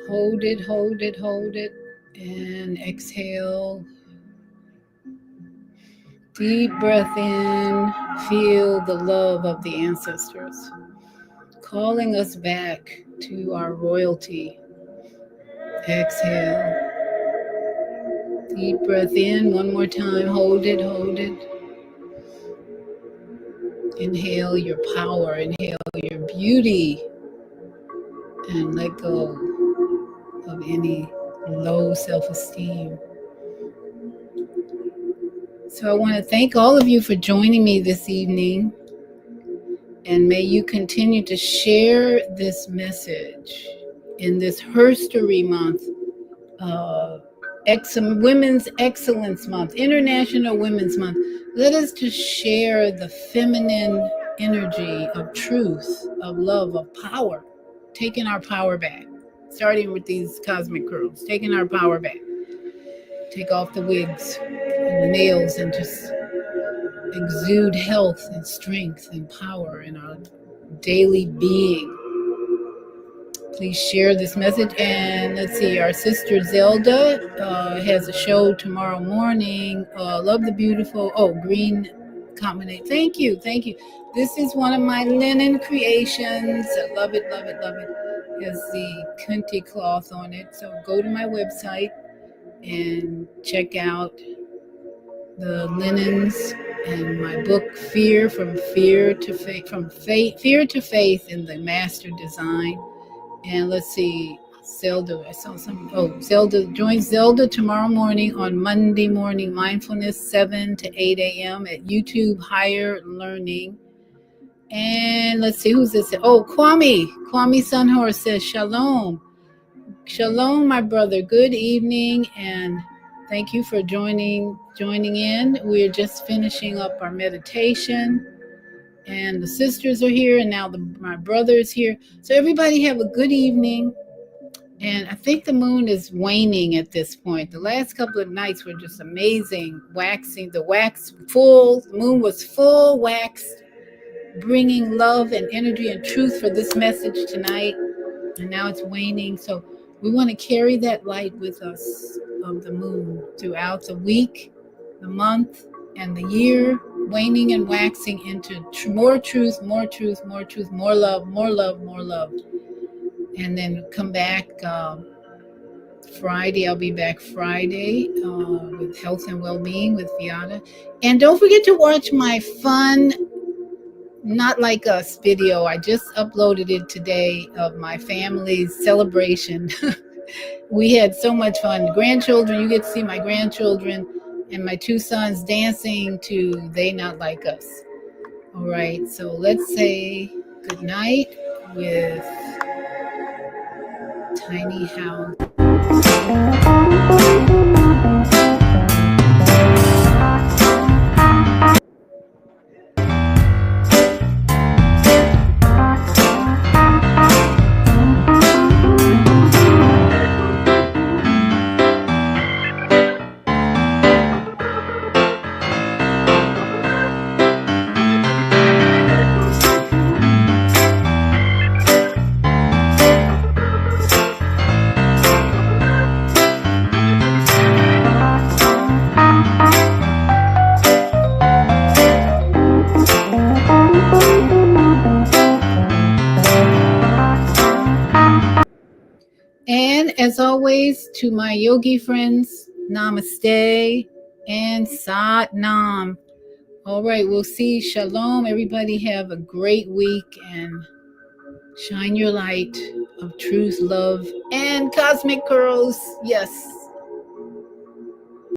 Hold it, hold it, hold it. And exhale. Deep breath in. Feel the love of the ancestors calling us back to our royalty. Exhale. Deep breath in. One more time. Hold it, hold it. Inhale your power. Inhale your beauty. And let go of any low self-esteem. So I want to thank all of you for joining me this evening. And may you continue to share this message in this Herstory Month, Women's Excellence Month, International Women's Month. Let us just share the feminine energy of truth, of love, of power, taking our power back, starting with these cosmic girls, taking our power back. Take off the wigs and the nails and just exude health and strength and power in our daily being. Please share this message. And let's see, our sister Zelda has a show tomorrow morning. Love the beautiful. Oh, green combination. Thank you. Thank you. This is one of my linen creations. I love it, love it, love it. It has the kente cloth on it. So go to my website and check out the linens and my book Fear to Faith in the Master Design. And let's see, Zelda, I saw some, Zelda, join Zelda tomorrow morning on Monday Morning Mindfulness, 7 to 8 a.m. at YouTube Higher Learning. And let's see, who's this? Oh, Kwame Sunhorse says, Shalom. Shalom, my brother. Good evening, and thank you for joining in. We're just finishing up our meditation, and the sisters are here, and now my brother is here. So everybody have a good evening. And I think the moon is waning at this point. The last couple of nights were just amazing, waxing. The moon was full waxed, bringing love and energy and truth for this message tonight. And now it's waning. So we want to carry that light with us of the moon throughout the week, the month, and the year, waning and waxing into more truth, more truth, more truth, more love, more love, more love. And then come back Friday. I'll be back Friday with Health and Wellbeing with Viana. And don't forget to watch my fun Not Like Us video. I just uploaded it today of my family's celebration. We had so much fun. Grandchildren, you get to see my grandchildren and my two sons dancing to They Not Like Us. All right, so let's say good night with Tiny House. And as always, to my yogi friends, namaste and sat nam. All right, we'll see. Shalom. Everybody have a great week and shine your light of truth, love, and cosmic curls. Yes.